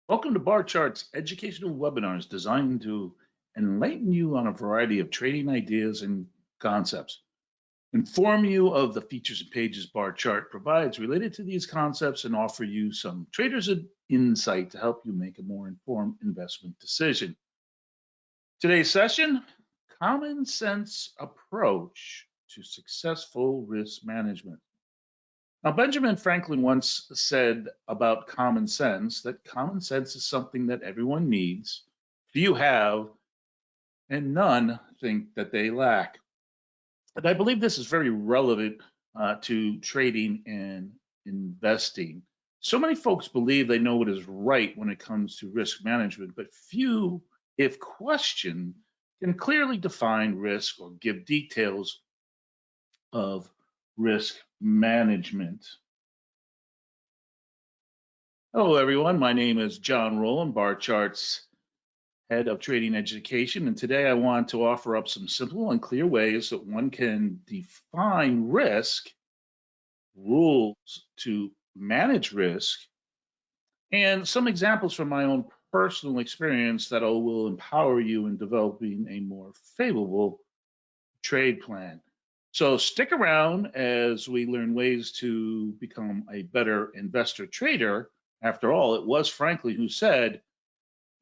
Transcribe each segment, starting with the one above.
Welcome to Barchart's educational webinars designed to enlighten you on a variety of trading ideas and concepts, inform you of the features and pages Barchart provides related to these concepts, and offer you some traders' insight to help you make a more informed investment decision. Today's session, common sense approach to successful risk management. Now, Benjamin Franklin once said about common sense that common sense is something that everyone needs, few have, and none think that they lack. And I believe this is very relevant to trading and investing. So many folks believe they know what is right when it comes to risk management, but few, if questioned, can clearly define risk or give details of risk management. Hello, everyone. My name is John Rowland, Barchart's head of trading education, and today I want to offer up some simple and clear ways that one can define risk, rules to manage risk, and some examples from my own personal experience that will empower you in developing a more favorable trade plan. So stick around as we learn ways to become a better investor trader. After all, it was Franklin who said,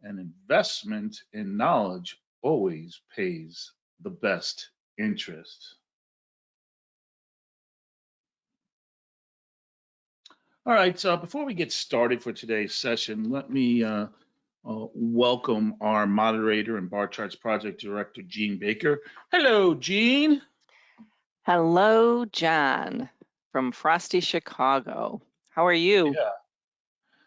an investment in knowledge always pays the best interest. All right, so before we get started for today's session, let me welcome our moderator and Barchart's project director, Gene Baker. Hello, Gene. Hello, John, from frosty Chicago. How are you? Yeah,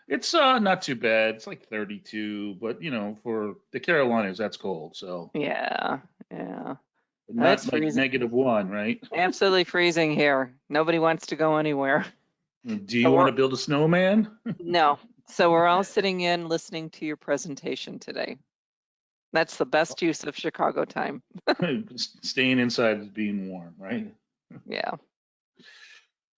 it's not too bad. It's like 32, but for the Carolinas, that's cold. So Yeah. not It's like freezing. -1, right? Absolutely freezing here. Nobody wants to go anywhere. Do you want to build a snowman? No. So we're all sitting in listening to your presentation today. That's the best use of Chicago time. Staying inside is being warm, right? Yeah, All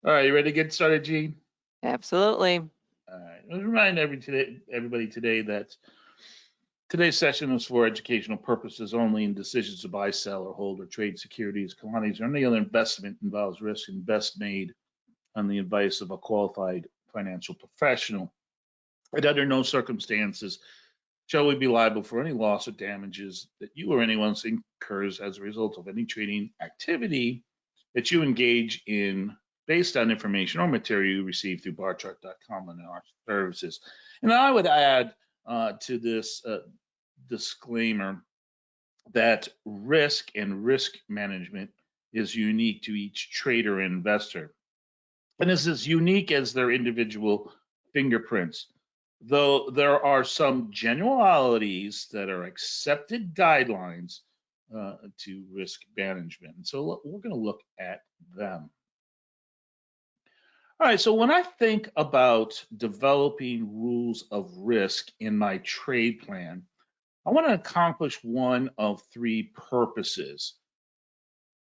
right, you ready to get started, Gene? absolutely. All right. Let's remind everybody today that today's session is for educational purposes only, and decisions to buy, sell, or hold or trade securities, commodities, or any other investment involves risk and best made on the advice of a qualified financial professional. And under no circumstances shall we be liable for any loss or damages that you or anyone else incurs as a result of any trading activity that you engage in based on information or material you receive through barchart.com and our services. And I would add to this disclaimer that risk and risk management is unique to each trader and investor, and is as unique as their individual fingerprints, though there are some generalities that are accepted guidelines to risk management. And so we're going to look at them. All right, so when I think about developing rules of risk in my trade plan, I want to accomplish one of three purposes.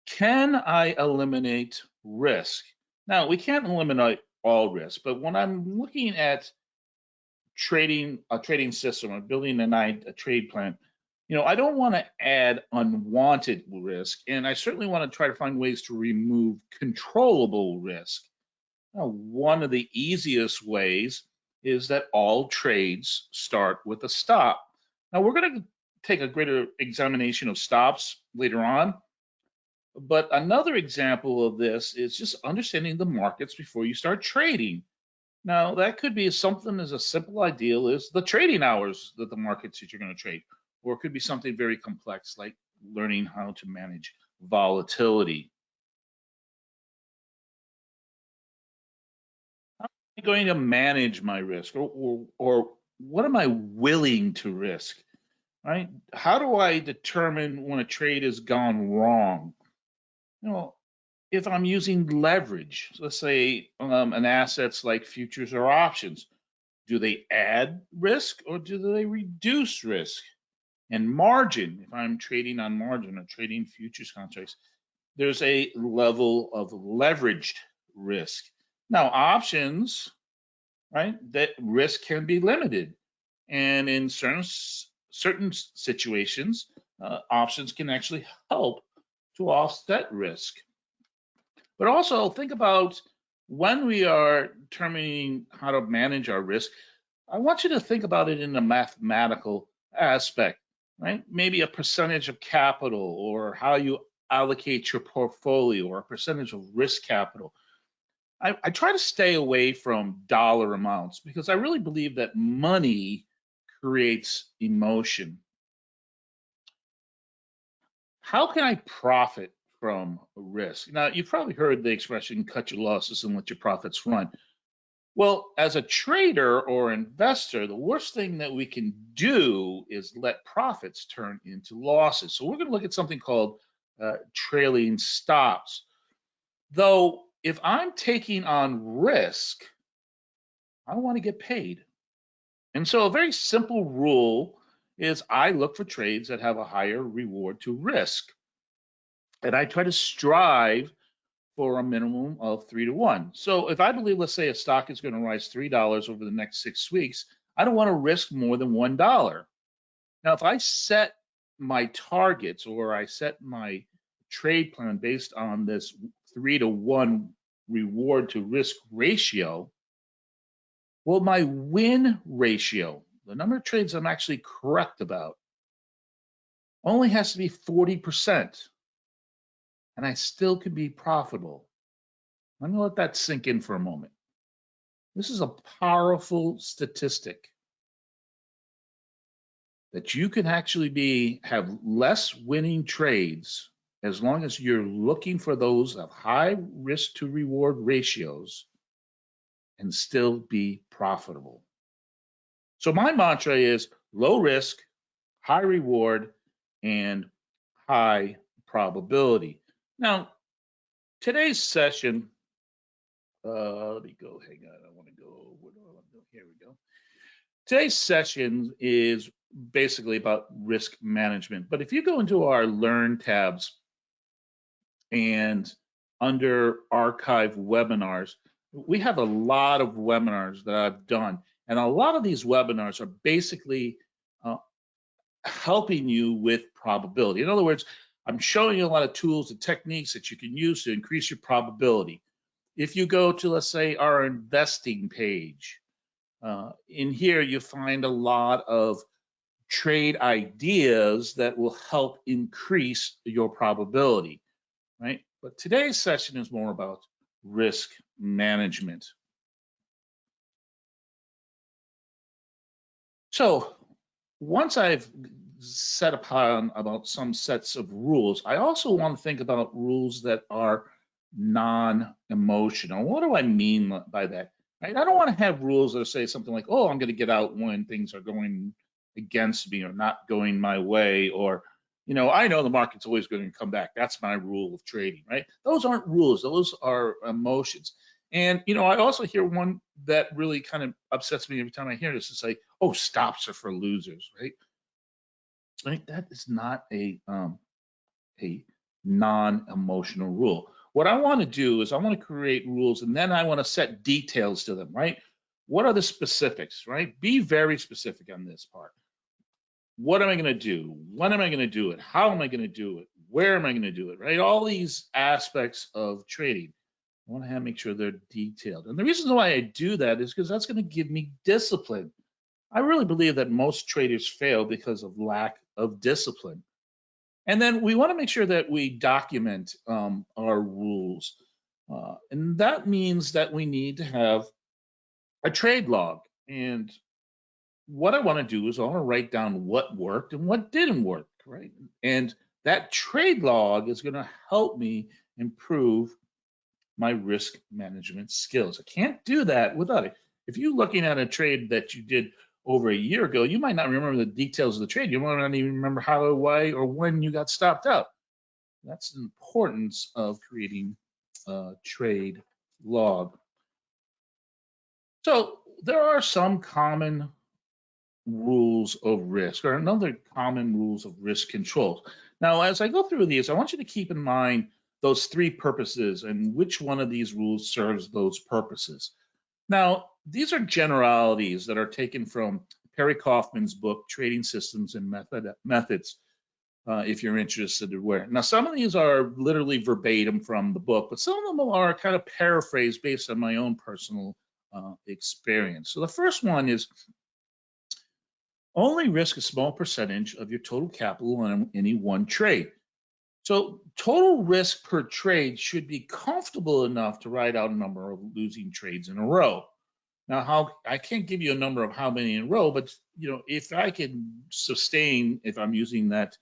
Can I eliminate risk? Now, we can't eliminate all risk, but when I'm looking at a trading system or building a trade plan, I don't want to add unwanted risk, and I certainly want to try to find ways to remove controllable risk. Now, one of the easiest ways is that all trades start with a stop. Now, we're going to take a greater examination of stops later on, but another example of this is just understanding the markets before you start trading. Now, that could be something as a simple ideal as the trading hours that the markets that you're going to trade, or it could be something very complex like learning how to manage volatility. How am I going to manage my risk, or what am I willing to risk, right? How do I determine when a trade has gone wrong? If I'm using leverage, let's say an assets like futures or options, do they add risk or do they reduce risk? And margin, if I'm trading on margin or trading futures contracts, there's a level of leveraged risk. Now, options, right, that risk can be limited. And in certain situations, options can actually help to offset risk. But also think about when we are determining how to manage our risk, I want you to think about it in a mathematical aspect, right? Maybe a percentage of capital, or how you allocate your portfolio, or a percentage of risk capital. I try to stay away from dollar amounts because I really believe that money creates emotion. How can I profit from risk? Now, you've probably heard the expression, cut your losses and let your profits run. Well, as a trader or investor, the worst thing that we can do is let profits turn into losses. So we're going to look at something called trailing stops. Though, if I'm taking on risk, I want to get paid. And so a very simple rule is I look for trades that have a higher reward to risk. And I try to strive for a minimum of 3-to-1. So if I believe, let's say, a stock is going to rise $3 over the next 6 weeks, I don't want to risk more than $1. Now, if I set my targets, or I set my trade plan based on this 3-to-1 reward to risk ratio, well, my win ratio, the number of trades I'm actually correct about, only has to be 40%, and I still could be profitable. I'm going to let that sink in for a moment. This is a powerful statistic that you can actually have less winning trades as long as you're looking for those of high risk to reward ratios and still be profitable. So my mantra is low risk, high reward, and high probability. Now, today's session, let me go, hang on, I want to go, where do I want to go? Here we go. Today's session is basically about risk management. But if you go into our Learn tabs and under archive webinars, we have a lot of webinars that I've done. And a lot of these webinars are basically helping you with probability. In other words, I'm showing you a lot of tools and techniques that you can use to increase your probability. If you go to, let's say, our investing page, in here you find a lot of trade ideas that will help increase your probability, right? But today's session is more about risk management. So once I've set upon about some sets of rules, I also want to think about rules that are non-emotional. What do I mean by that? Right? I don't want to have rules that say something like, oh, I'm going to get out when things are going against me or not going my way, or, I know the market's always going to come back. That's my rule of trading, right? Those aren't rules. Those are emotions. And, I also hear one that really kind of upsets me every time I hear this. It's like, oh, stops are for losers, right? Right? That is not a non-emotional rule. What I want to do is I want to create rules, and then I want to set details to them, right? What are the specifics, right? Be very specific on this part. What am I going to do? When am I going to do it? How am I going to do it? Where am I going to do it, right? All these aspects of trading, I want to make sure they're detailed. And the reason why I do that is because that's going to give me discipline. I really believe that most traders fail because of lack of discipline. And then we want to make sure that we document our rules. And that means that we need to have a trade log. And what I want to do is I want to write down what worked and what didn't work, right? And that trade log is going to help me improve my risk management skills. I can't do that without it. If you're looking at a trade that you did over a year ago, you might not remember the details of the trade. You might not even remember how, why, or when you got stopped out. That's the importance of creating a trade log. So there are some common rules of risk, or another common rules of risk control. Now, as I go through these, I want you to keep in mind those three purposes and which one of these rules serves those purposes. Now, these are generalities that are taken from Harry Kaufman's book, Trading Systems and Methods, if you're interested in where. Now, some of these are literally verbatim from the book, but some of them are kind of paraphrased based on my own personal experience. So the first one is only risk a small percentage of your total capital on any one trade. So total risk per trade should be comfortable enough to ride out a number of losing trades in a row. Now, I can't give you a number of how many in a row, but if I can sustain, if I'm using that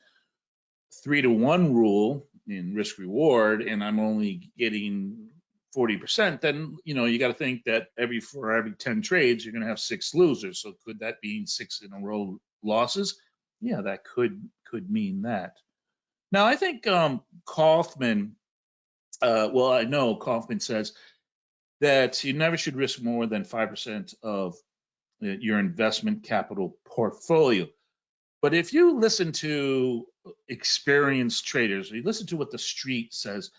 3-to-1 rule in risk reward, and I'm only getting 40%, then you got to think that for every 10 trades, you're going to have 6 losers. So could that mean 6 in a row losses? Yeah, that could mean that. Now, I think Kaufman, I know Kaufman says that you never should risk more than 5% of your investment capital portfolio. But if you listen to experienced traders, you listen to what the street says,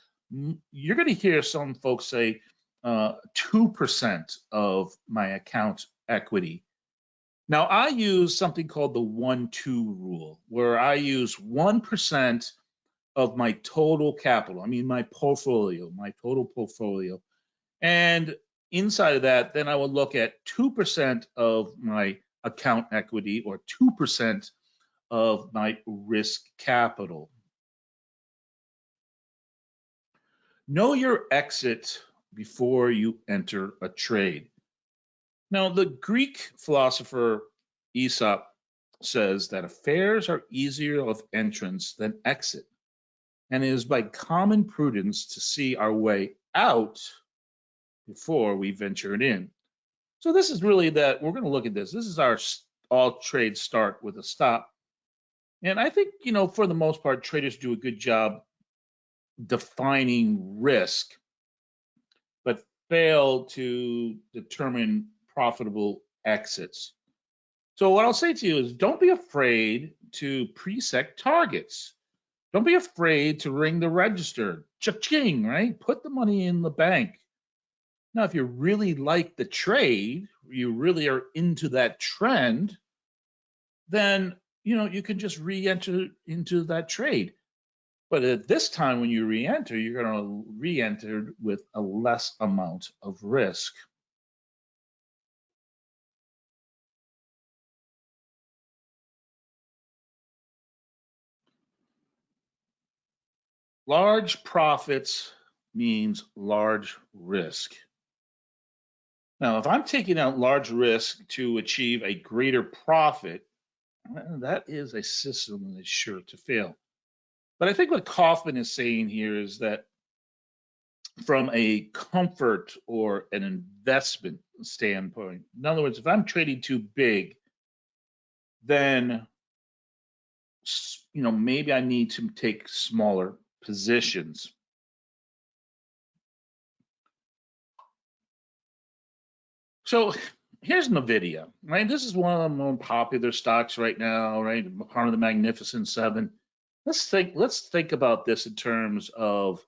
you're going to hear some folks say 2% of my account equity. Now, I use something called the 1-2 rule, where I use 1% of my total capital, my total portfolio. And inside of that, then I will look at 2% of my account equity or 2% of my risk capital. Know your exit before you enter a trade. Now, the Greek philosopher Aesop says that affairs are easier of entrance than exit, and it is by common prudence to see our way out before we venture it in. So this is really that we're going to look at this. This is our all trades start with a stop. And I think, for the most part, traders do a good job defining risk, but fail to determine profitable exits. So what I'll say to you is don't be afraid to preset targets. Don't be afraid to ring the register. Cha-ching, right? Put the money in the bank. Now, if you really like the trade, you really are into that trend, then, you can just re-enter into that trade. But at this time, when you re-enter, you're going to re-enter with a less amount of risk. Large profits means large risk. Now, if I'm taking out large risk to achieve a greater profit, that is a system that is sure to fail. But I think what Kaufman is saying here is that from a comfort or an investment standpoint, in other words, if I'm trading too big, then maybe I need to take smaller positions. So here's NVIDIA, right? This is one of the more popular stocks right now, right? Part of the Magnificent Seven. Let's think about this in terms of,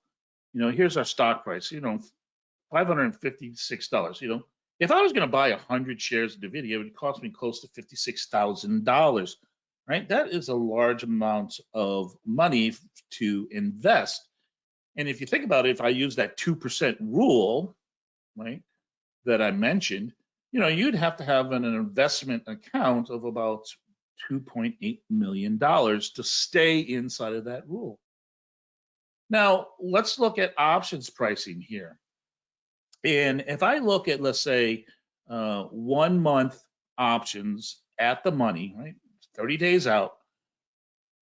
here's our stock price, $556. If I was going to buy 100 shares of NVIDIA, it would cost me close to $56,000, right? That is a large amount of money to invest. And if you think about it, if I use that 2% rule, right, that I mentioned, you'd have to have an investment account of about $2.8 million to stay inside of that rule. Now, let's look at options pricing here. And if I look at, let's say, 1 month options at the money, right, 30 days out,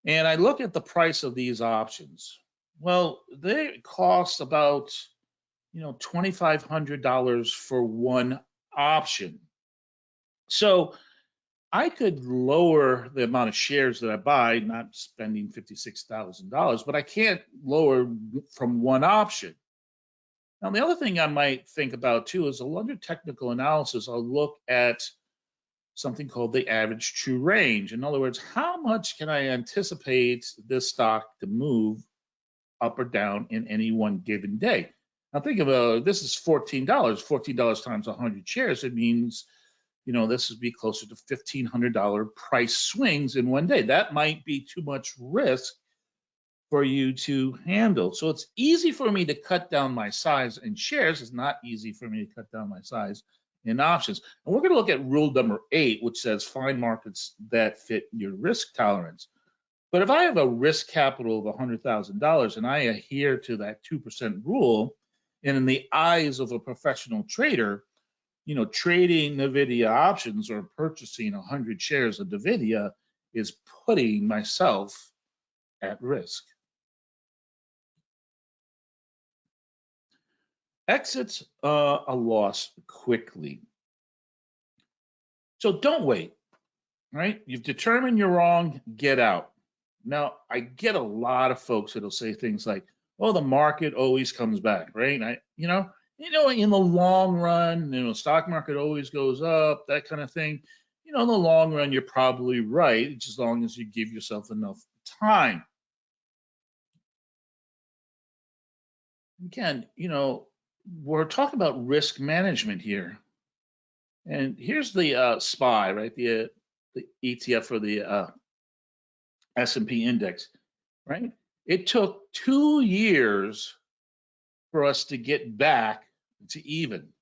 and I look at the price of these options, well, they cost about $2,500 for one option. So I could lower the amount of shares that I buy, not spending $56,000, but I can't lower from one option. Now, the other thing I might think about too is under technical analysis, I'll look at something called the average true range. In other words, how much can I anticipate this stock to move up or down in any one given day? Now think about this is $14. $14 times 100 shares. It means, this would be closer to $1,500 price swings in one day. That might be too much risk for you to handle. So it's easy for me to cut down my size in shares. It's not easy for me to cut down my size in options. And we're going to look at rule number 8, which says find markets that fit your risk tolerance. But if I have a risk capital of $100,000 and I adhere to that 2% rule, and in the eyes of a professional trader, trading NVIDIA options or purchasing 100 shares of NVIDIA is putting myself at risk. Exit a loss quickly. So don't wait, right? You've determined you're wrong, get out. Now, I get a lot of folks that'll say things like, "Oh, the market always comes back," right? In the long run, stock market always goes up, that kind of thing. In the long run, you're probably right, just as long as you give yourself enough time. Again, we're talking about risk management here. And here's the SPY, right? The ETF for the S&P index, right? It took 2 years for us to get back to even.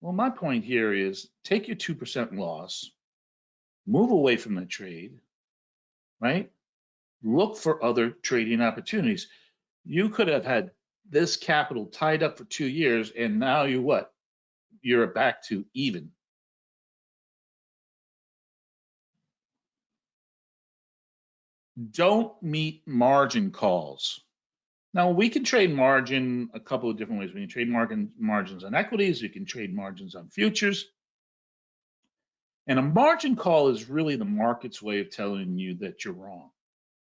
Well, my point here is take your 2% loss, move away from the trade, right? Look for other trading opportunities. You could have had this capital tied up for 2 years, and now you're what? You're back to even. Don't meet margin calls. Now, we can trade margin a couple of different ways. We can trade margins on equities. We can trade margins on futures. And a margin call is really the market's way of telling you that you're wrong.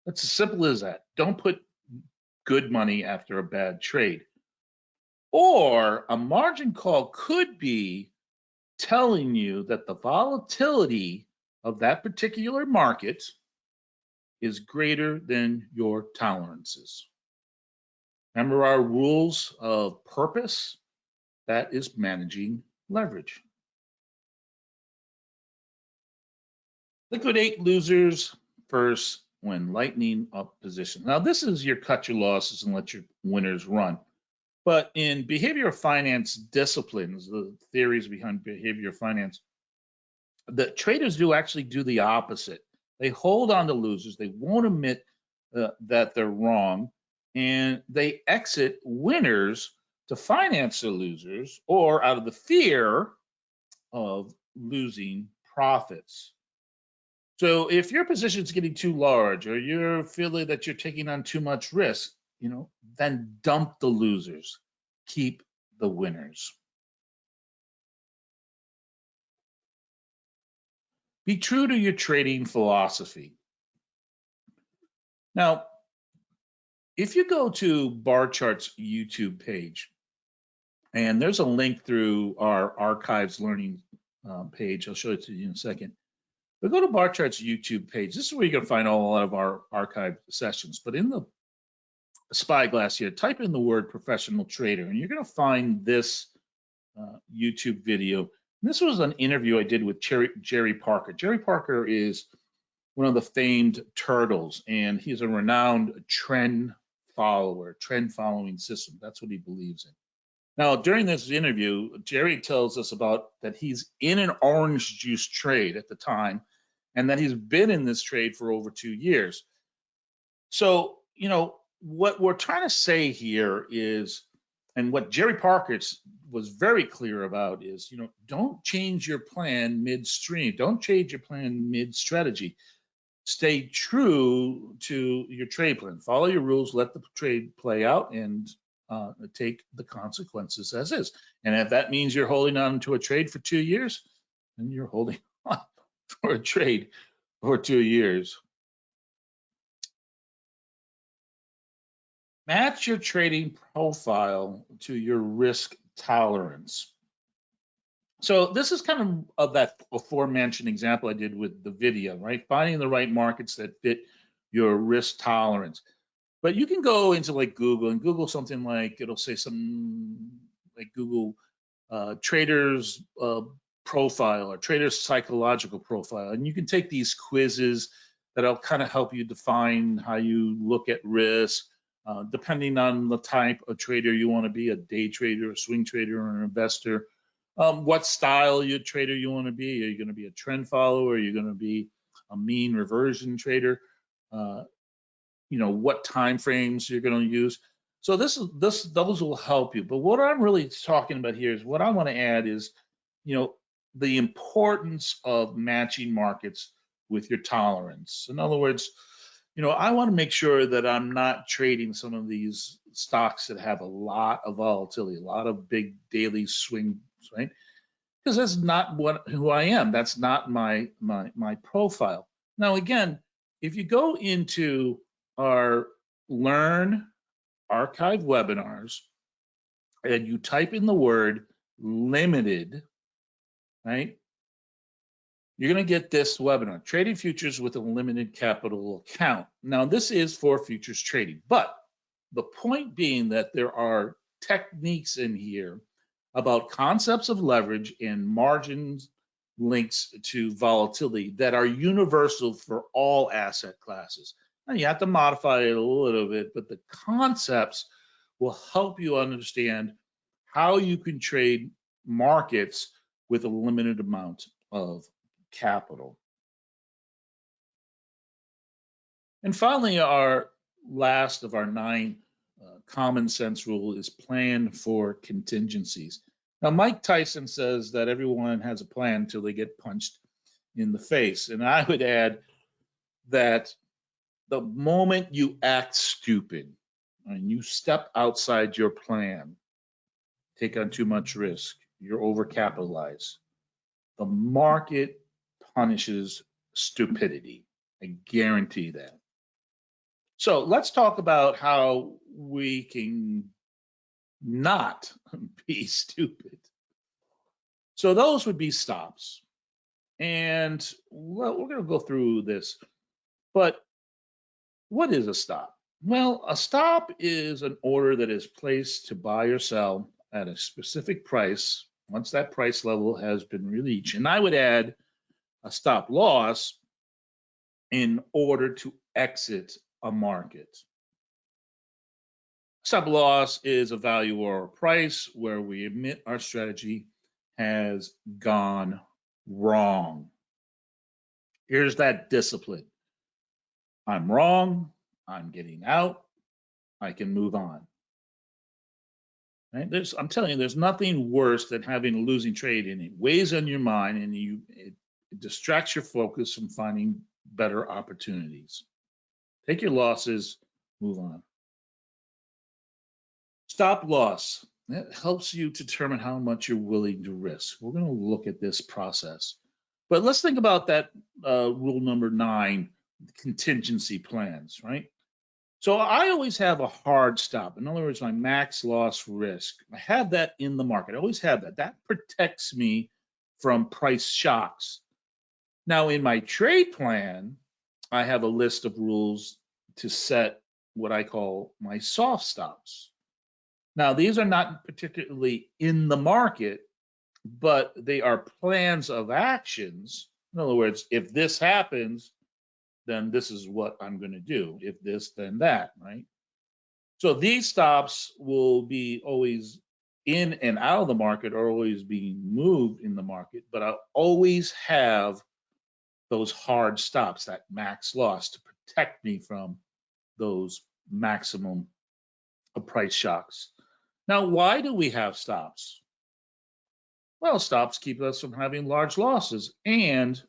That's as simple as that. Don't put good money after a bad trade. Or a margin call could be telling you that the volatility of that particular market is greater than your tolerances. Remember our rules of purpose? That is managing leverage. Liquidate losers first when lightening up positions. Now, this is your cut your losses and let your winners run. But in behavioral finance disciplines, the theories behind behavioral finance, the traders do actually do the opposite. They hold on to losers. They won't admit that they're wrong, and they exit winners to finance the losers or out of the fear of losing profits. So if your position is getting too large or you're feeling that you're taking on too much risk, then dump the losers, keep the winners. Be true to your trading philosophy. Now, if you go to Barchart's YouTube page, and there's a link through our archives learning page, I'll show it to you in a second. But go to Barchart's YouTube page. This is where you're going to find a lot of our archived sessions. But in the spyglass here, type in the word professional trader, and you're going to find this YouTube video. This was an interview I did with Jerry Parker. Jerry Parker is one of the famed turtles, and he's a renowned trend follower, trend following system. That's what he believes in. Now, during this interview, Jerry tells us about that he's in an orange juice trade at the time, and that he's been in this trade for over 2 years. So, what we're trying to say here is, and what Jerry Parker was very clear about is, don't change your plan midstream. Don't change your plan mid-strategy. Stay true to your trade plan. Follow your rules, let the trade play out, and take the consequences as is. And if that means you're holding on to a trade for 2 years, then you're holding on for a trade for 2 years. Match your trading profile to your risk tolerance. So this is kind of that aforementioned example I did with the video, right? Finding the right markets that fit your risk tolerance. But you can go into like Google and Google something like, it'll say something like Google traders profile or trader's psychological profile. And you can take these quizzes that'll kind of help you define how you look at risk, depending on the type of trader you want to be, a day trader, a swing trader, or an investor. What style of trader you want to be. Are you going to be a trend follower? Are you going to be a mean reversion trader? What time frames you're going to use. So those will help you. But what I'm really talking about here is what I want to add is, the importance of matching markets with your tolerance. In other words, I want to make sure that I'm not trading some of these stocks that have a lot of volatility, a lot of big daily swings, right? Because that's not who I am. That's not my profile. Now, again, if you go into our Learn archive webinars and you type in the word limited, right? You're going to get this webinar, Trading Futures with a Limited Capital Account. Now, this is for futures trading, but the point being that there are techniques in here about concepts of leverage and margins links to volatility that are universal for all asset classes. Now, you have to modify it a little bit, but the concepts will help you understand how you can trade markets with a limited amount of capital. And finally, our last of our 9 common sense rule is plan for contingencies. Now, Mike Tyson says that everyone has a plan until they get punched in the face. And I would add that the moment you act stupid and you step outside your plan, take on too much risk, you're overcapitalized, the market punishes stupidity. I guarantee that. So let's talk about how we can not be stupid. So those would be stops. And we're going to go through this. But what is a stop? Well, a stop is an order that is placed to buy or sell at a specific price once that price level has been reached. And I would add a stop loss in order to exit a market. Stop loss is a value or a price where we admit our strategy has gone wrong. Here's that discipline. I'm wrong. I'm getting out. I can move on. Right? I'm telling you, there's nothing worse than having a losing trade, and it weighs on your mind, and it distracts your focus from finding better opportunities. Take your losses, move on. Stop loss. That helps you determine how much you're willing to risk. We're going to look at this process. But let's think about that rule number 9, contingency plans, right? So I always have a hard stop. In other words, my max loss risk. I have that in the market. I always have that. That protects me from price shocks. Now, in my trade plan, I have a list of rules to set what I call my soft stops. Now, these are not particularly in the market, but they are plans of actions. In other words, if this happens, then this is what I'm going to do. If this, then that, right? So these stops will be always in and out of the market, or always being moved in the market, but I'll always have those hard stops, that max loss, to protect me from those maximum price shocks. Now, why do we have stops? Well, stops keep us from having large losses and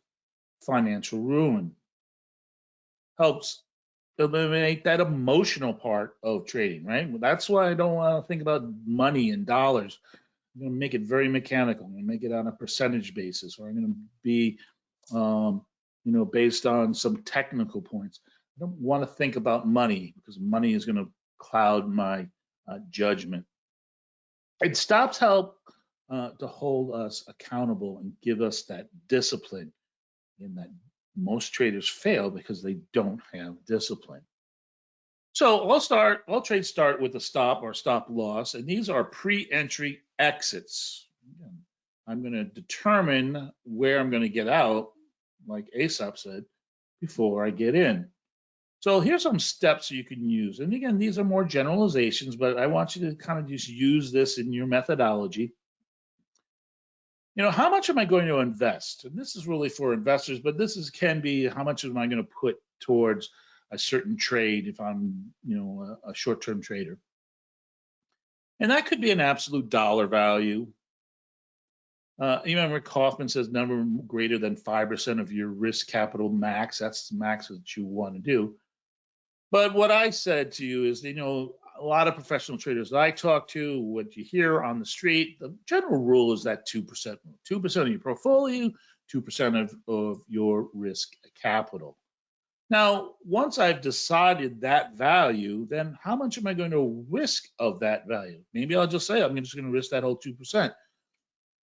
financial ruin. Helps eliminate that emotional part of trading, right? That's why I don't want to think about money and dollars. I'm going to make it very mechanical. I'm going to make it on a percentage basis, or I'm going to be, based on some technical points. I don't want to think about money, because money is going to cloud my judgment. And stops help to hold us accountable and give us that discipline, in that most traders fail because they don't have discipline. So all trades start with a stop or stop loss, and these are pre-entry exits. I'm going to determine where I'm going to get out, like Aesop said, before I get in. So here's some steps you can use. And again, these are more generalizations, but I want you to kind of just use this in your methodology. How much am I going to invest? And this is really for investors, but can be how much am I going to put towards a certain trade if I'm, a short-term trader. And that could be an absolute dollar value. You remember Kaufman says never greater than 5% of your risk capital max. That's the max that you want to do. But what I said to you is, a lot of professional traders that I talk to, what you hear on the street, the general rule is that 2%. 2% of your portfolio, 2% of your risk capital. Now, once I've decided that value, then how much am I going to risk of that value? Maybe I'll just say I'm just going to risk that whole 2%.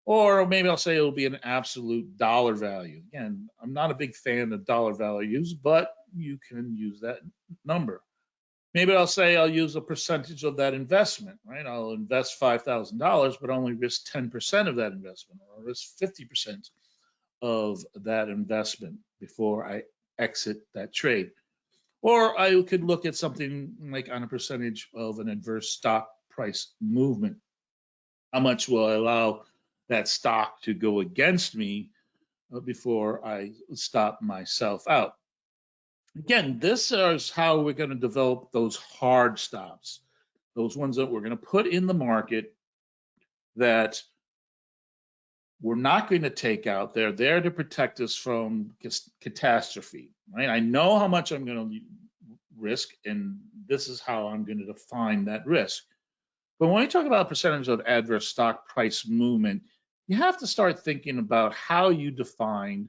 Or maybe I'll say it'll be an absolute dollar value. Again, I'm not a big fan of dollar values, but you can use that number. Maybe I'll say I'll use a percentage of that investment, right? I'll invest $5,000, but only risk 10% of that investment, or risk 50% of that investment before I exit that trade. Or I could look at something like on a percentage of an adverse stock price movement. How much will I allow that stock to go against me before I stop myself out? Again, this is how we're going to develop those hard stops, those ones that we're going to put in the market that we're not going to take out. They're there to protect us from catastrophe, right? I know how much I'm going to risk, and this is how I'm going to define that risk. But when we talk about percentage of adverse stock price movement, you have to start thinking about how you define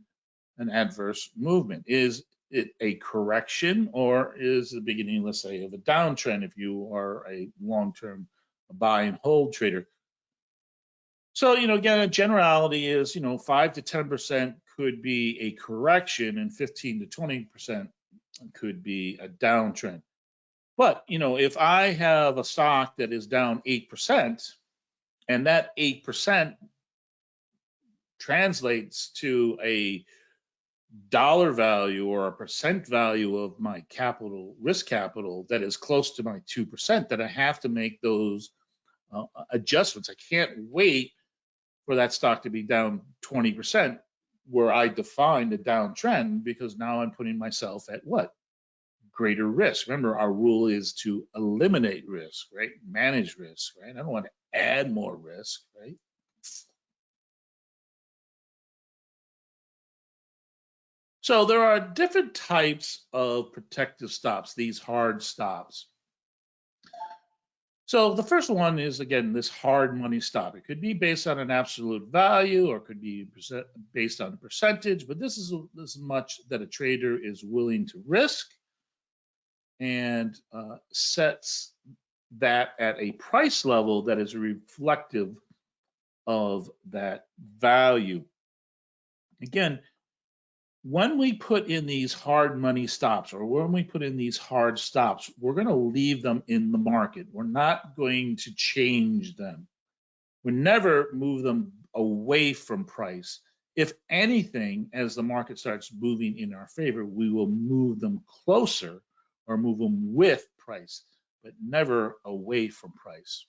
an adverse movement. Is it a correction, or is the beginning, let's say, of a downtrend if you are a long-term buy and hold trader? So, again, a generality is, 5 to 10% could be a correction and 15 to 20% could be a downtrend. But, if I have a stock that is down 8% and that 8% translates to a dollar value or a percent value of my risk capital that is close to my 2%, then I have to make those adjustments. I can't wait for that stock to be down 20% where I define the downtrend, because now I'm putting myself at what? Greater risk. Remember, our rule is to eliminate risk, right? Manage risk, right? I don't want to add more risk, right? So there are different types of protective stops, these hard stops. So the first one is, again, this hard money stop. It could be based on an absolute value, or it could be based on a percentage, but this is as much that a trader is willing to risk, and sets that at a price level that is reflective of that value. Again, when we put in these hard money stops, or when we put in these hard stops, we're going to leave them in the market. We're not going to change them. We never move them away from price. If anything, as the market starts moving in our favor, we will move them closer or move them with price, but never away from price.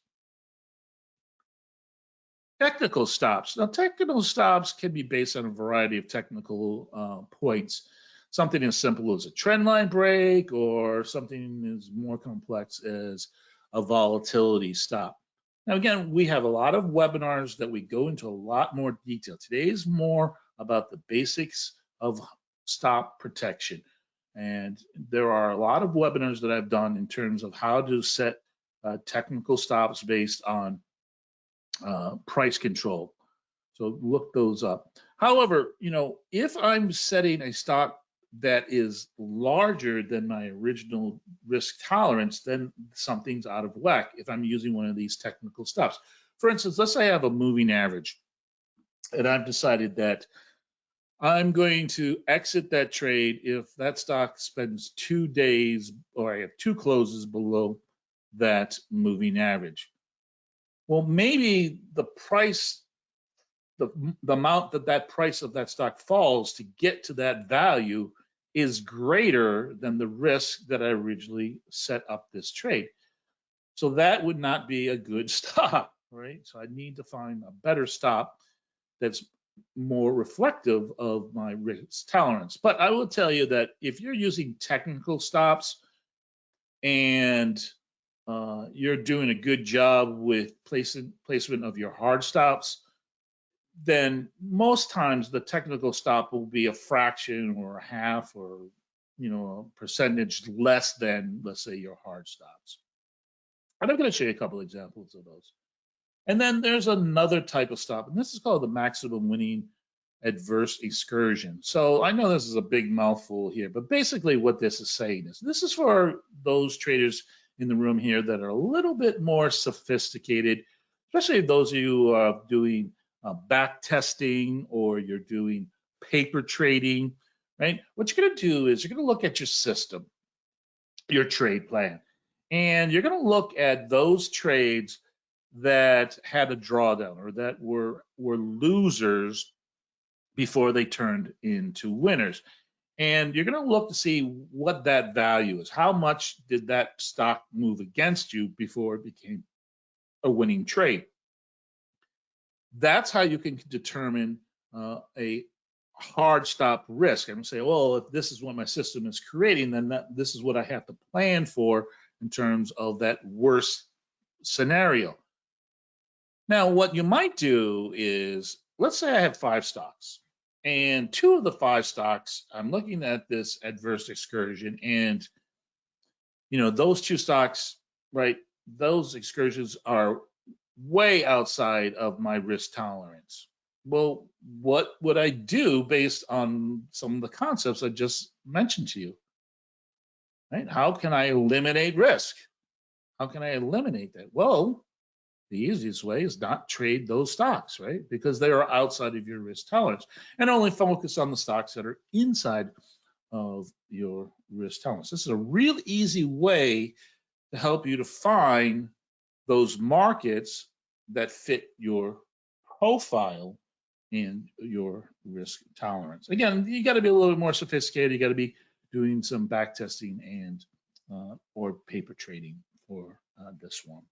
Technical stops. Now, technical stops can be based on a variety of technical points. Something as simple as a trend line break, or something as more complex as a volatility stop. Now, again, we have a lot of webinars that we go into a lot more detail. Today is more about the basics of stop protection. And there are a lot of webinars that I've done in terms of how to set technical stops based on price control. So look those up. However, if I'm setting a stop that is larger than my original risk tolerance, then something's out of whack if I'm using one of these technical stops. For instance, let's say I have a moving average, and I've decided that I'm going to exit that trade if that stock spends 2 days, or I have 2 closes below that moving average. Well, maybe the price the amount that price of that stock falls to get to that value is greater than the risk that I originally set up this trade. So that would not be a good stop, right? So I need to find a better stop that's more reflective of my risk tolerance. But I will tell you that if you're using technical stops and you're doing a good job with placement of your hard stops, then most times the technical stop will be a fraction or a half or a percentage less than, let's say, your hard stops. And I'm going to show you a couple examples of those. And then there's another type of stop, and this is called the maximum winning adverse excursion. So I know this is a big mouthful here, but basically what this is saying is this is for those traders in the room here that are a little bit more sophisticated, especially those of you who are doing back testing or you're doing paper trading, right? What you're going to do is you're going to look at your system, your trade plan, and you're going to look at those trades that had a drawdown or that were losers before they turned into winners. And you're going to look to see what that value is. How much did that stock move against you before it became a winning trade? That's how you can determine a hard stop risk. I'm going to say, well, if this is what my system is creating, then this is what I have to plan for in terms of that worst scenario. Now, what you might do is, let's say I have 5 stocks, and 2 of the 5 stocks, I'm looking at this adverse excursion, and those 2 stocks, right? Those excursions are way outside of my risk tolerance. Well, what would I do based on some of the concepts I just mentioned to you? Right? How can I eliminate risk? How can I eliminate that? Well, the easiest way is not trade those stocks, right? Because they are outside of your risk tolerance, and only focus on the stocks that are inside of your risk tolerance. This is a real easy way to help you to find those markets that fit your profile and your risk tolerance. Again, you got to be a little bit more sophisticated. You got to be doing some back testing and or paper trading for this one.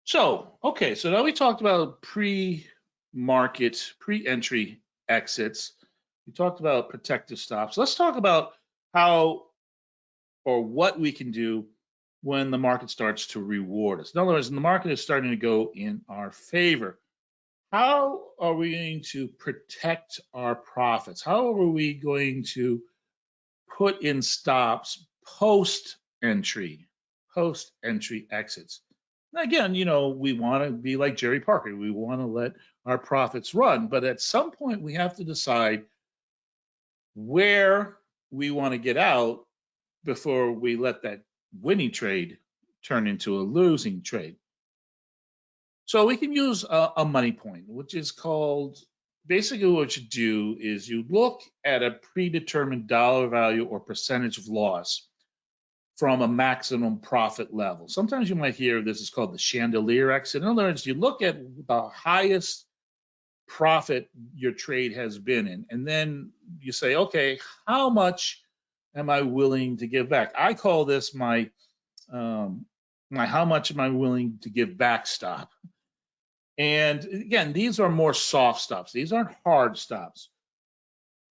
So, okay, so now we talked about pre-market, pre-entry exits. We talked about protective stops. Let's talk about how or what we can do when the market starts to reward us. In other words, when the market is starting to go in our favor, how are we going to protect our profits? How are we going to put in stops post-entry exits? Again, we want to be like Jerry Parker. We want to let our profits run, but at some point we have to decide where we want to get out before we let that winning trade turn into a losing trade. So we can use a money point, which is called, basically what you do is you look at a predetermined dollar value or percentage of loss from a maximum profit level. Sometimes you might hear this is called the chandelier exit. In other words, you look at the highest profit your trade has been in, and then you say, okay, how much am I willing to give back? I call this my how much am I willing to give back stop. And again, these are more soft stops. These aren't hard stops.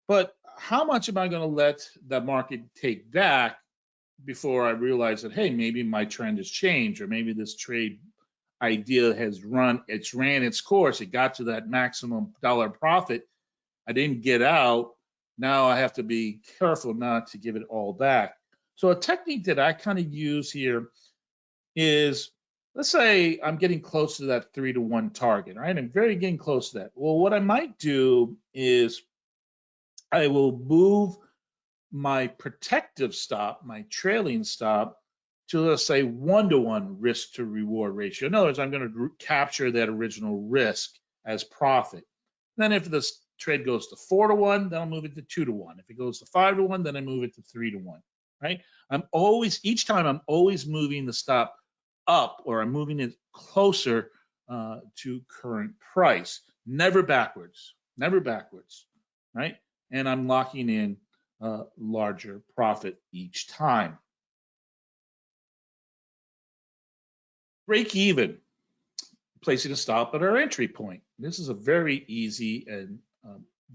But how much am I going to let the market take back before I realize that, hey, maybe my trend has changed, or maybe this trade idea has ran its course. It got to that maximum dollar profit. I didn't get out. Now I have to be careful not to give it all back. So a technique that I kind of use here is, let's say I'm getting close to that 3-to-1 target, right? I'm getting close to that. Well, what I might do is I will move my protective stop, my trailing stop, to, let's say, 1-to-1 risk to reward ratio. In other words, I'm going to capture that original risk as profit. Then if this trade goes to 4-to-1, then I'll move it to 2-to-1. If it goes to 5-to-1, then I move it to 3-to-1, right? Each time I'm always moving the stop up, or I'm moving it closer to current price, never backwards, right? And I'm locking in larger profit each time. Break even, placing a stop at our entry point. This is a very easy and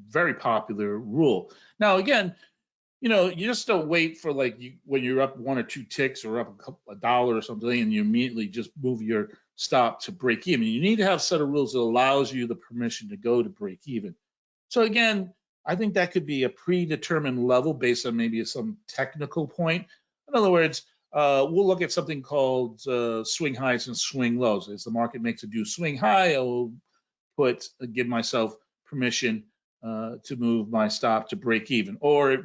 very popular rule. Now, again, you just don't wait for when you're up one or two ticks or up a dollar or something, and you immediately just move your stop to break even. You need to have a set of rules that allows you the permission to go to break even. So again, I think that could be a predetermined level based on maybe some technical point. In other words, we'll look at something called swing highs and swing lows. As the market makes a new swing high, I will give myself permission to move my stop to break even, or it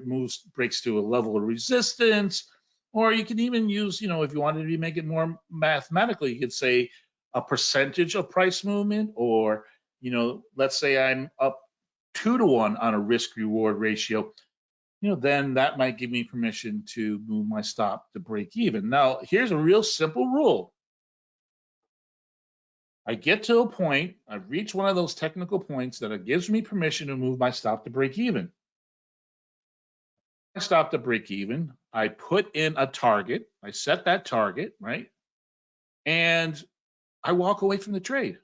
breaks to a level of resistance, or you can even use, if you wanted to make it more mathematical, you could say a percentage of price movement, or let's say I'm up 2-to-1 on a risk reward ratio. Then that might give me permission to move my stop to break even. Now, here's a real simple rule. I get to a point, I've reached one of those technical points that it gives me permission to move my stop to break even. I stop to break even, I put in a target, I set that target, right? And I walk away from the trade.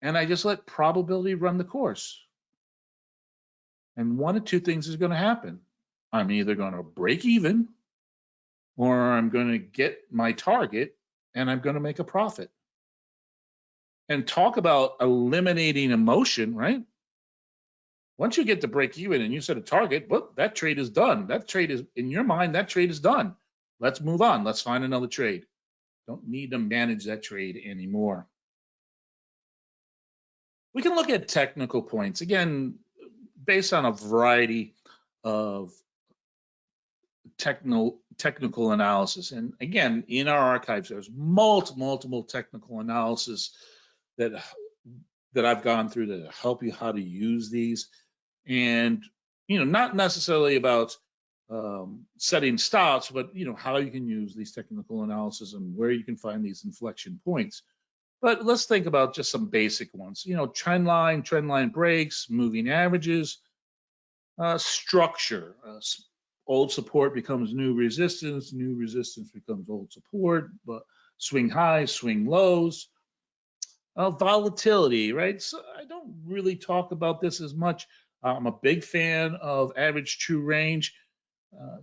And I just let probability run the course. And one of two things is going to happen. I'm either going to break even, or I'm going to get my target and I'm going to make a profit. And talk about eliminating emotion, right? Once you get to break even and you set a target, well, that trade is done. That trade is, in your mind, that trade is done. Let's move on. Let's find another trade. Don't need to manage that trade anymore. We can look at technical points, again, based on a variety of technical analysis. And again, in our archives, there's multiple technical analysis that I've gone through to help you how to use these. And not necessarily about setting stops, but how you can use these technical analysis and where you can find these inflection points. But let's think about just some basic ones. Trend line breaks, moving averages, structure. Old support becomes new resistance becomes old support, but swing highs, swing lows. Volatility, right? So I don't really talk about this as much. I'm a big fan of average true range,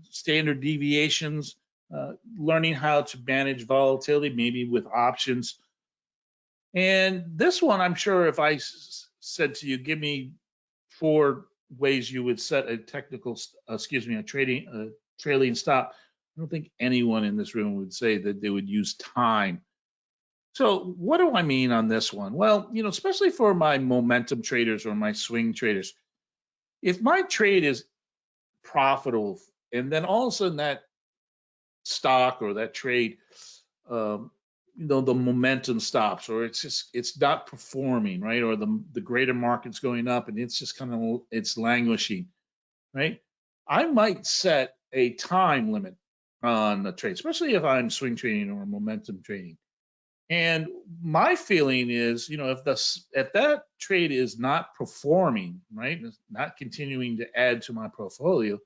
standard deviations, learning how to manage volatility, maybe with options. And this one, I'm sure if I said to you, give me 4 ways you would set a trailing stop, I don't think anyone in this room would say that they would use time. So what do I mean on this one? Well, especially for my momentum traders or my swing traders, if my trade is profitable and then all of a sudden that stock or that trade, the momentum stops, or it's not performing, right? Or the greater market's going up and it's just it's languishing, right? I might set a time limit on the trade, especially if I'm swing trading or momentum trading. And my feeling is, if that trade is not performing, right, it's not continuing to add to my portfolio,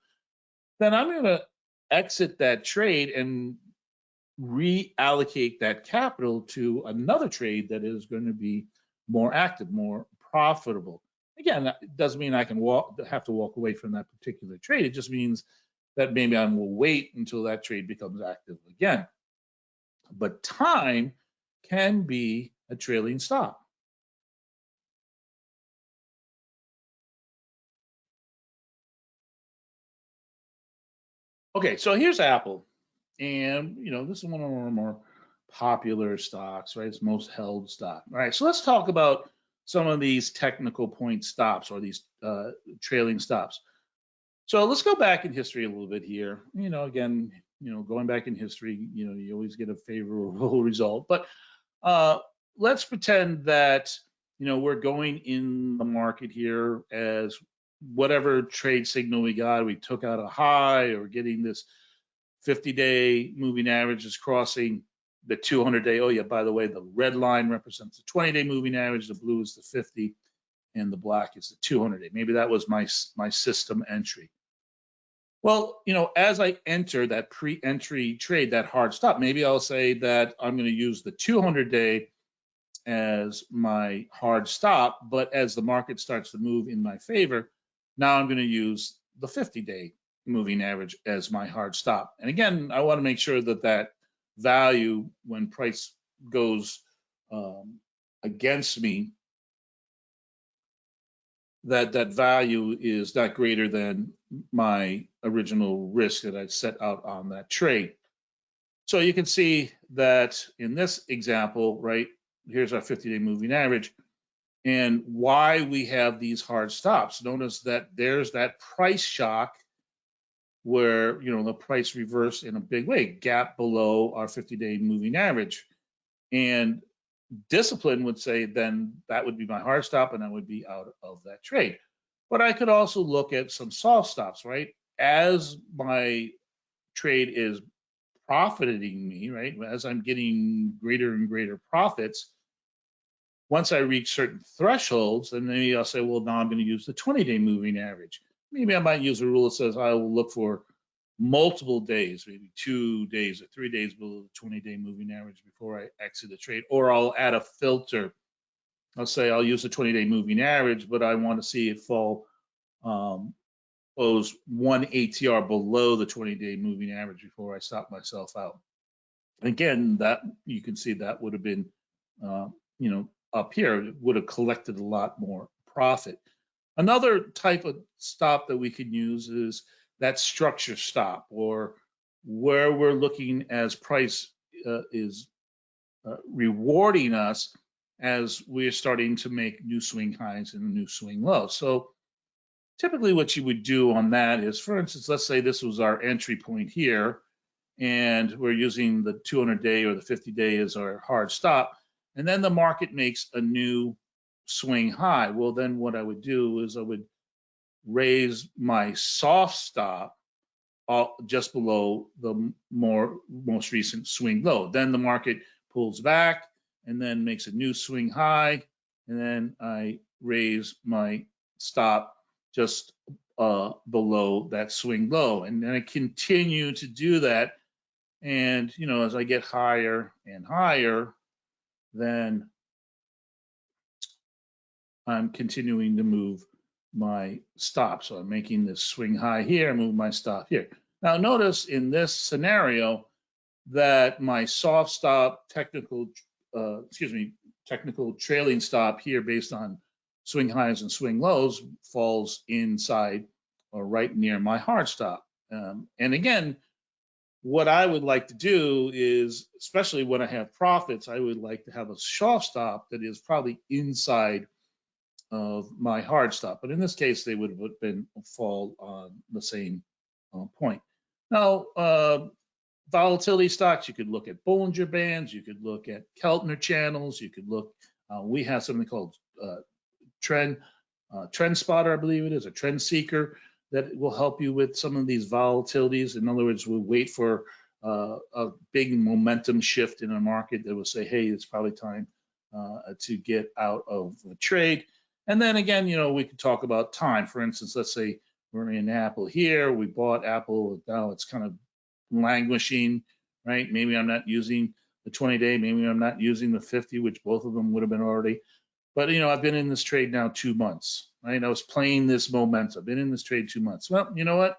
then I'm going to exit that trade and reallocate that capital to another trade that is going to be more active, more profitable. Again, that doesn't mean I can have to walk away from that particular trade. It just means that maybe I will wait until that trade becomes active again. But time can be a trailing stop. Okay, so here's Apple. And, this is one of our more popular stocks, right? It's most held stock. All right, so let's talk about some of these technical point stops or these trailing stops. So let's go back in history a little bit here. Again, going back in history, you always get a favorable result. But let's pretend that, we're going in the market here as whatever trade signal we got, we took out a high or getting this 50-day moving average is crossing the 200-day. Oh yeah, by the way, the red line represents the 20-day moving average, the blue is the 50, and the black is the 200-day. Maybe that was my system entry. Well, as I enter that pre-entry trade, that hard stop, maybe I'll say that I'm going to use the 200-day as my hard stop, but as the market starts to move in my favor, now I'm going to use the 50-day moving average as my hard stop. And again, I want to make sure that that value, when price goes against me, that value is not greater than my original risk that I set out on that trade. So you can see that in this example, right, here's our 50-day moving average, and why we have these hard stops. Notice that there's that price shock where, the price reversed in a big way, gap below our 50-day moving average. And discipline would say then that would be my hard stop and I would be out of that trade. But I could also look at some soft stops, right? As my trade is profiting me, right? As I'm getting greater and greater profits, once I reach certain thresholds, then maybe I'll say, well, now I'm going to use the 20-day moving average. Maybe I might use a rule that says I will look for multiple days, maybe 2 days or 3 days below the 20-day moving average before I exit the trade, or I'll add a filter. I'll say I'll use the 20-day moving average, but I want to see it fall close 1 ATR below the 20-day moving average before I stop myself out. Again, that you can see that would have been, up here, it would have collected a lot more profit. Another type of stop that we can use is that structure stop, or where we're looking as price is rewarding us as we're starting to make new swing highs and new swing lows. So typically what you would do on that is, for instance, let's say this was our entry point here, and we're using the 200-day or the 50-day as our hard stop, and then the market makes a new swing high. Well, then what I would do is I would raise my soft stop just below the most recent swing low. Then the market pulls back and then makes a new swing high, and then I raise my stop just below that swing low, and then I continue to do that. And as I get higher and higher, then I'm continuing to move my stop. So I'm making this swing high here, move my stop here. Now notice in this scenario that my soft stop technical trailing stop here based on swing highs and swing lows falls inside or right near my hard stop. And again, what I would like to do is, especially when I have profits, I would like to have a soft stop that is probably inside of my hard stop. But in this case, they would have been fall on the same point. Now, volatility stocks, you could look at Bollinger Bands, you could look at Keltner channels, you could look, we have something called Trend Spotter, I believe it is, a Trend Seeker, that will help you with some of these volatilities. In other words, we'll wait for a big momentum shift in a market that will say, hey, it's probably time to get out of the trade. And then again, we could talk about time. For instance, let's say we're in Apple here, we bought Apple, now it's kind of languishing, right? Maybe I'm not using the 20-day, maybe I'm not using the 50, which both of them would have been already. But I've been in this trade now 2 months, right? I was playing this momentum. I've been in this trade 2 months. Well, you know what?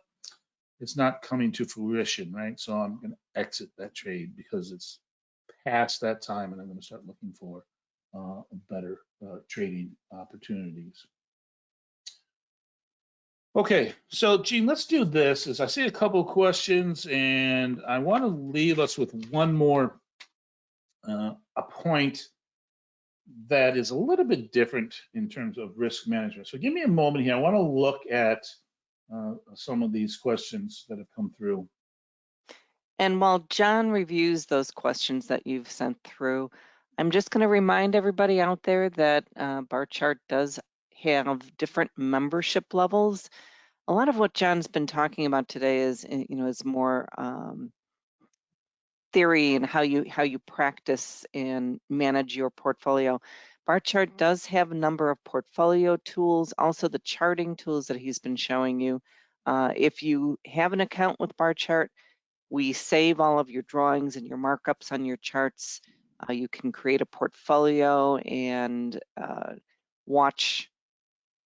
It's not coming to fruition, right? So I'm going to exit that trade because it's past that time, and I'm going to start looking for better trading opportunities. Okay, so Gene, let's do this. As I see a couple of questions, and I want to leave us with one more a point that is a little bit different in terms of risk management. So give me a moment here. I want to look at some of these questions that have come through. And while John reviews those questions that you've sent through, I'm just going to remind everybody out there that Barchart does have different membership levels. A lot of what John's been talking about today is, is more theory and how you practice and manage your portfolio. Barchart does have a number of portfolio tools, also the charting tools that he's been showing you. If you have an account with Barchart, we save all of your drawings and your markups on your charts. You can create a portfolio and watch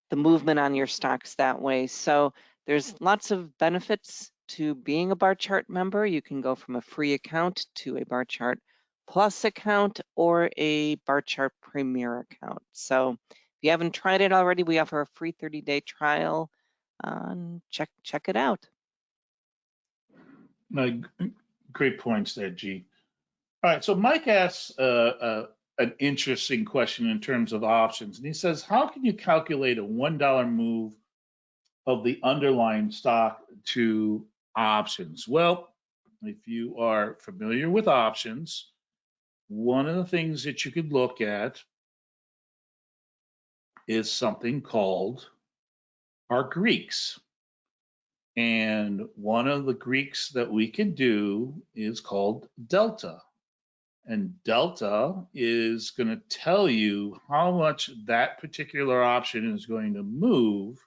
the movement on your stocks that way. So there's lots of benefits to being a Barchart member. You can go from a free account to a Barchart Plus account or a Barchart Premier account. So if you haven't tried it already, we offer a free 30-day trial. Check it out. No, great points there, G. All right, so Mike asks an interesting question in terms of options, and he says, how can you calculate a $1 move of the underlying stock to options? Well, if you are familiar with options, one of the things that you could look at is something called our Greeks. And one of the Greeks that we can do is called delta. And delta is going to tell you how much that particular option is going to move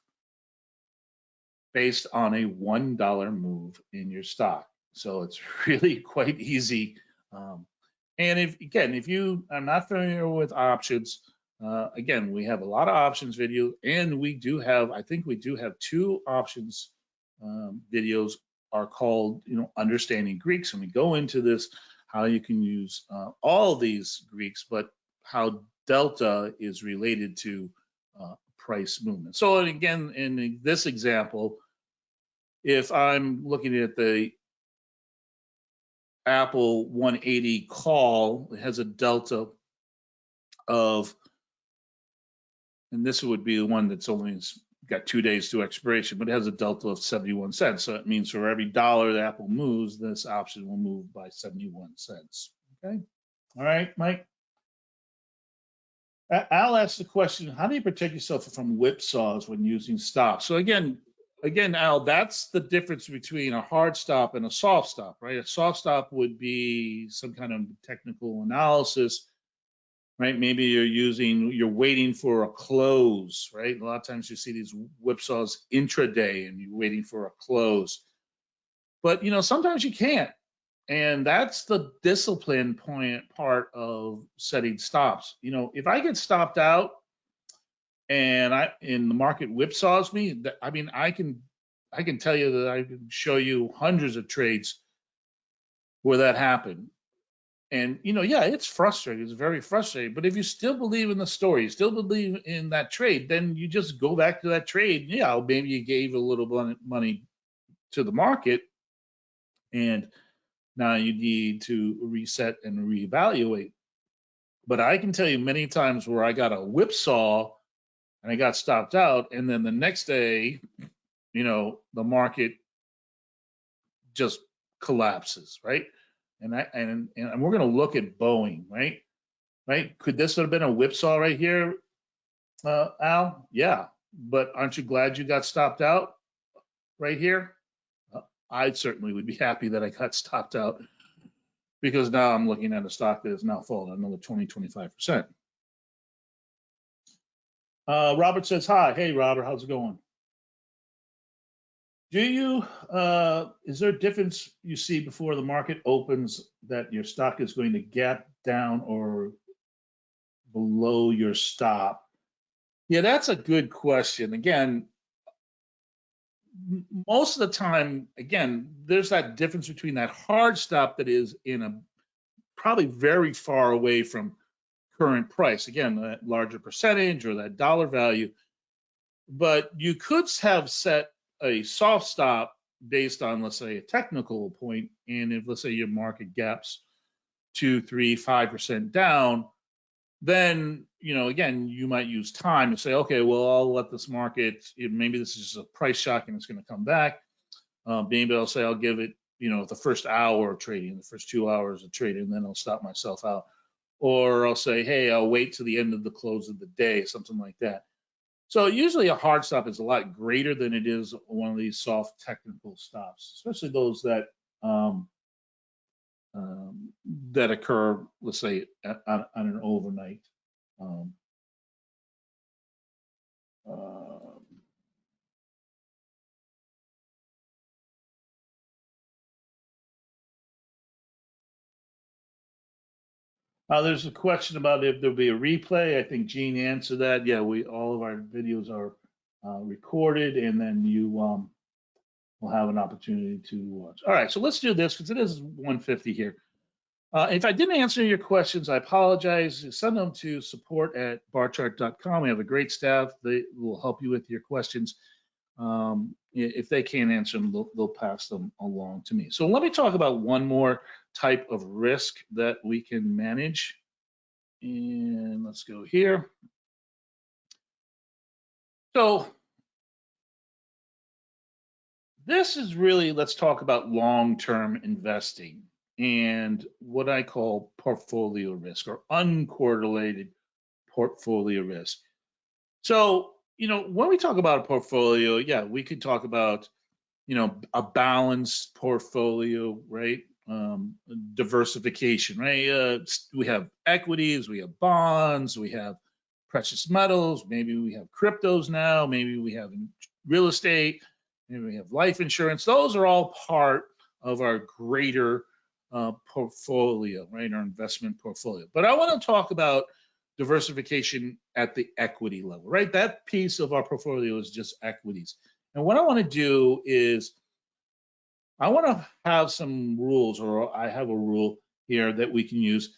based on a $1 move in your stock. So it's really quite easy. And if you are not familiar with options, again, we have a lot of options video, and I think we do have two options videos are called, understanding Greeks, and we go into this how you can use all these Greeks, but how delta is related to price movement. So again, in this example, if I'm looking at the Apple 180 call, it has a delta of, and this would be the one that's only got 2 days to expiration, but it has a delta of 71 cents. So it means for every dollar that Apple moves, this option will move by 71 cents. Okay. All right, Mike. Al asked the question, how do you protect yourself from whipsaws when using stops? So again, Al, that's the difference between a hard stop and a soft stop, right? A soft stop would be some kind of technical analysis, right? Maybe you're waiting for a close, right? A lot of times you see these whipsaws intraday and you're waiting for a close. But, sometimes you can't. And that's the discipline part of setting stops. If I get stopped out and the market whipsaws me, I can tell you that I can show you hundreds of trades where that happened. And yeah, it's frustrating. It's very frustrating. But if you still believe in the story, you still believe in that trade, then you just go back to that trade. Yeah, maybe you gave a little money to the market, and now you need to reset and reevaluate. But I can tell you many times where I got a whipsaw and I got stopped out, and then the next day, the market just collapses, right? And we're going to look at Boeing, right? Right? Could this have been a whipsaw right here, Al? Yeah, but aren't you glad you got stopped out right here? I certainly would be happy that I got stopped out, because now I'm looking at a stock that has now fallen another 20-25%. Robert says, hi. Hey, Robert, how's it going? Is there a difference you see before the market opens that your stock is going to gap down or below your stop? Yeah, that's a good question. Again, most of the time, again, there's that difference between that hard stop that is in a probably very far away from current price. Again, that larger percentage or that dollar value. But you could have set a soft stop based on, let's say, a technical point. And if, let's say, your market gaps 2, 3, 5% down, then, again, you might use time to say, okay, well, I'll let this market, maybe this is just a price shock and it's going to come back. Maybe I'll say I'll give it, the first hour of trading, the first 2 hours of trading, and then I'll stop myself out. Or I'll say, hey, I'll wait till the end of the close of the day, something like that. So usually a hard stop is a lot greater than it is one of these soft technical stops, especially those that that occur, let's say, on an overnight. Um, uh, there's a question about if there'll be a replay. I think Gene answered that. Yeah, all of our videos are recorded, and then you will have an opportunity to watch. All right, so let's do this because it is 1:50 here. If I didn't answer your questions, I apologize. Send them to support@barchart.com. We have a great staff. They will help you with your questions. If they can't answer them, they'll pass them along to me. So let me talk about one more type of risk that we can manage. And let's go here. So this is really, let's talk about long-term investing and what I call portfolio risk or uncorrelated portfolio risk. So, when we talk about a portfolio, yeah, we could talk about, a balanced portfolio, right? Diversification, right? We have equities, we have bonds, we have precious metals, maybe we have cryptos now, maybe we have real estate, maybe we have life insurance. Those are all part of our greater portfolio, right? Our investment portfolio. But I want to talk about diversification at the equity level, right? That piece of our portfolio is just equities. And what I want to do is I want to have some rules, or I have a rule here that we can use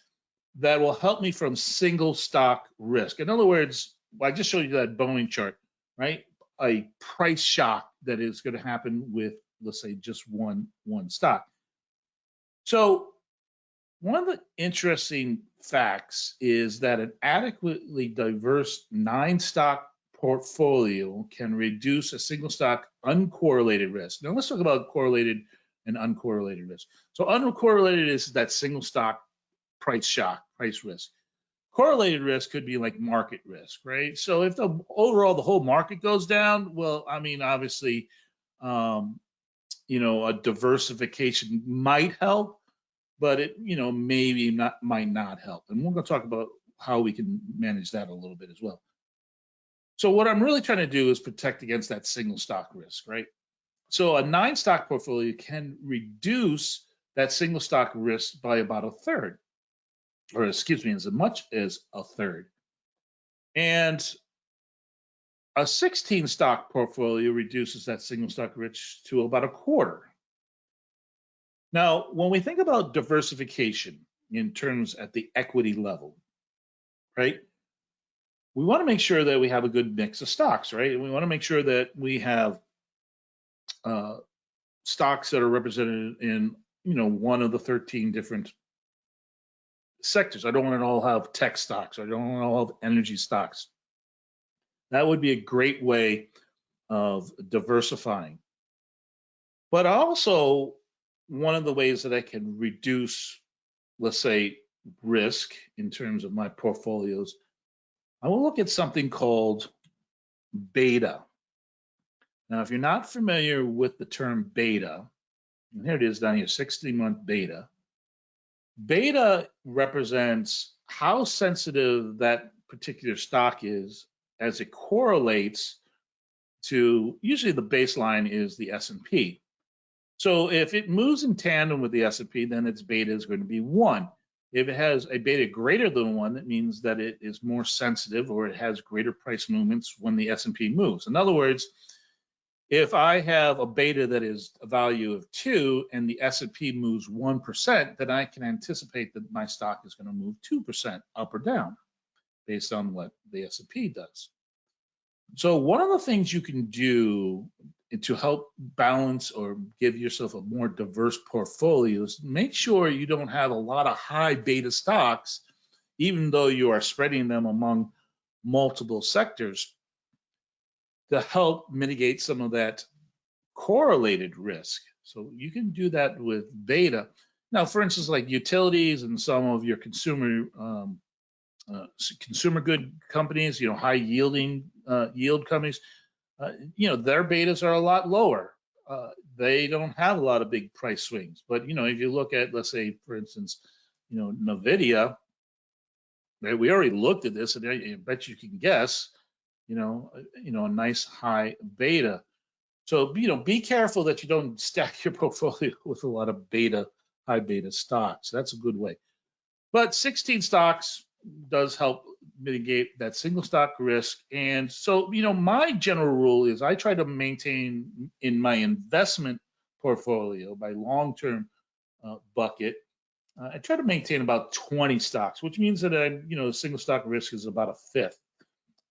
that will help me from single stock risk. In other words, I just showed you that Boeing chart, right? A price shock that is going to happen with, let's say, just one stock. So one of the interesting facts is that an adequately diverse 9-stock portfolio can reduce a single stock uncorrelated risk. Now let's talk about correlated and uncorrelated risk. So uncorrelated is that single stock price shock, price risk. Correlated risk could be like market risk, right? So if the whole market goes down, well, I mean, obviously, a diversification might help, but it, maybe might not help. And we're going to talk about how we can manage that a little bit as well. So what I'm really trying to do is protect against that single stock risk, right? So a 9-stock portfolio can reduce that single stock risk by about a third, or excuse me, as much as a third. And a 16-stock portfolio reduces that single stock risk to about a quarter. Now, when we think about diversification in terms at the equity level, right? We want to make sure that we have a good mix of stocks, right? And we want to make sure that we have stocks that are represented in, one of the 13 different sectors. I don't want to all have tech stocks. I don't want to all have energy stocks. That would be a great way of diversifying. But also, one of the ways that I can reduce, let's say, risk in terms of my portfolios, I will look at something called beta. Now, if you're not familiar with the term beta, and here it is down here, 60-month beta. Beta represents how sensitive that particular stock is as it correlates to, usually the baseline is the S&P. So if it moves in tandem with the S&P, then its beta is going to be 1. If it has a beta greater than 1, that means that it is more sensitive or it has greater price movements when the S&P moves. In other words, if I have a beta that is a value of 2 and the S&P moves 1%, then I can anticipate that my stock is going to move 2% up or down based on what the S&P does. So one of the things you can do to help balance or give yourself a more diverse portfolio is make sure you don't have a lot of high beta stocks, even though you are spreading them among multiple sectors, to help mitigate some of that correlated risk. So you can do that with beta. Now, for instance, like utilities and some of your consumer good companies, high yielding yield companies, their betas are a lot lower. They don't have a lot of big price swings. But if you look at, let's say, for instance, Nvidia, right, we already looked at this, and I bet you can guess, a nice high beta. So be careful that you don't stack your portfolio with a lot of high beta stocks. That's a good way. But 16 stocks does help mitigate that single stock risk. And so, my general rule is I try to maintain in my investment portfolio, my long-term bucket, I try to maintain about 20 stocks, which means that single stock risk is about a fifth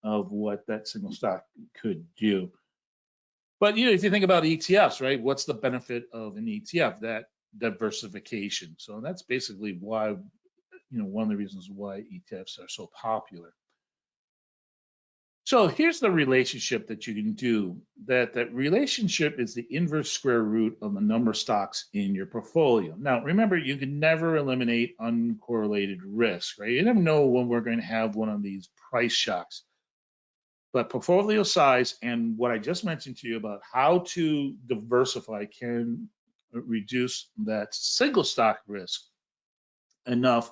of what that single stock could do. But if you think about ETFs, right, what's the benefit of an ETF? That diversification. So that's basically why, one of the reasons why ETFs are so popular. So here's the relationship that you can do. That relationship is the inverse square root of the number of stocks in your portfolio. Now, remember, you can never eliminate uncorrelated risk, right? You never know when we're going to have one of these price shocks. But portfolio size and what I just mentioned to you about how to diversify can reduce that single stock risk enough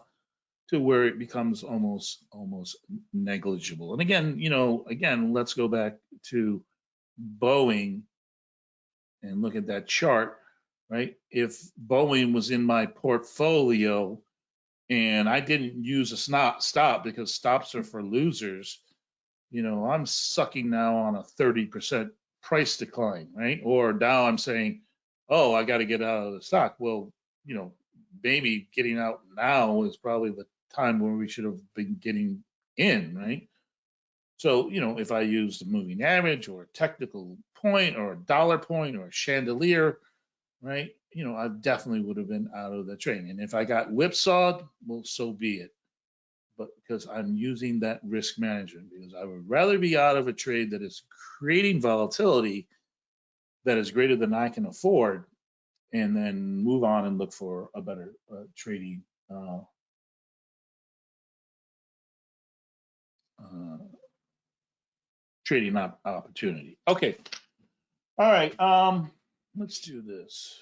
to where it becomes almost negligible. And again, let's go back to Boeing and look at that chart, right? If Boeing was in my portfolio and I didn't use a stop because stops are for losers, I'm sucking now on a 30% price decline, right? Or now I'm saying, oh, I got to get out of the stock. Well, maybe getting out now is probably the time where we should have been getting in, right? So, if I used a moving average or a technical point or a dollar point or a chandelier, right? I definitely would have been out of the trade. And if I got whipsawed, well, so be it. But because I'm using that risk management, because I would rather be out of a trade that is creating volatility that is greater than I can afford, and then move on and look for a better trading opportunity. Okay. All right. Let's do this.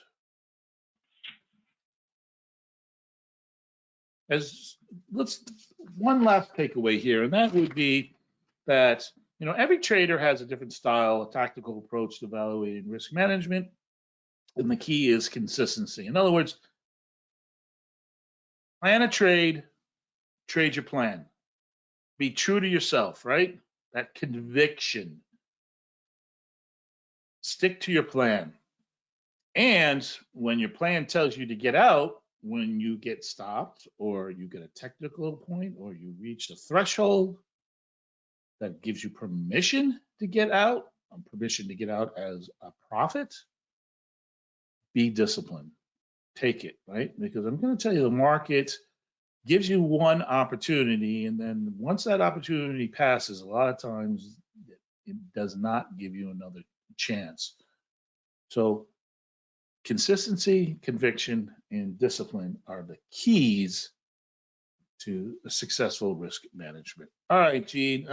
One last takeaway here, and that would be that every trader has a different style, a tactical approach to evaluating risk management, and the key is consistency. In other words, plan a trade, trade your plan. Be true to yourself, right? That conviction. Stick to your plan. And when your plan tells you to get out, when you get stopped or you get a technical point or you reach the threshold that gives you permission to get out, as a profit, be disciplined. Take it, right? Because I'm going to tell you, the market gives you one opportunity, and then once that opportunity passes, a lot of times it does not give you another chance. So consistency, conviction, and discipline are the keys to a successful risk management. All right, Gene,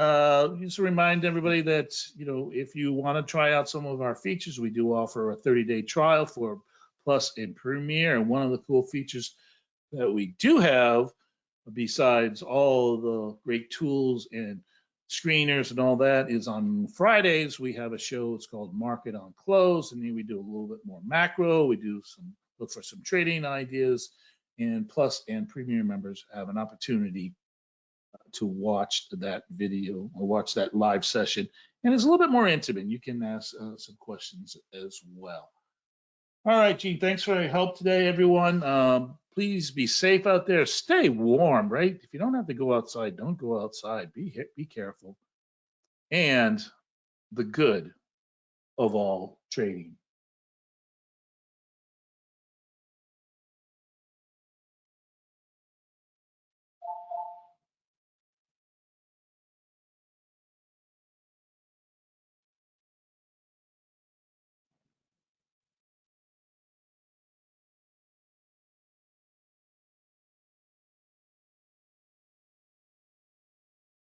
just to remind everybody that, if you want to try out some of our features, we do offer a 30-day trial for Plus and Premier. And one of the cool features that we do have, besides all the great tools and screeners and all that, is on Fridays we have a show. It's called Market on Close, and then we do a little bit more macro. We do look for some trading ideas, and Plus and Premier members have an opportunity to watch that video or watch that live session, and it's a little bit more intimate. You can ask some questions as well. All right, Gene, thanks for your help today, everyone. Please be safe out there. Stay warm, right? If you don't have to go outside, don't go outside. Be careful. And the good of all trading.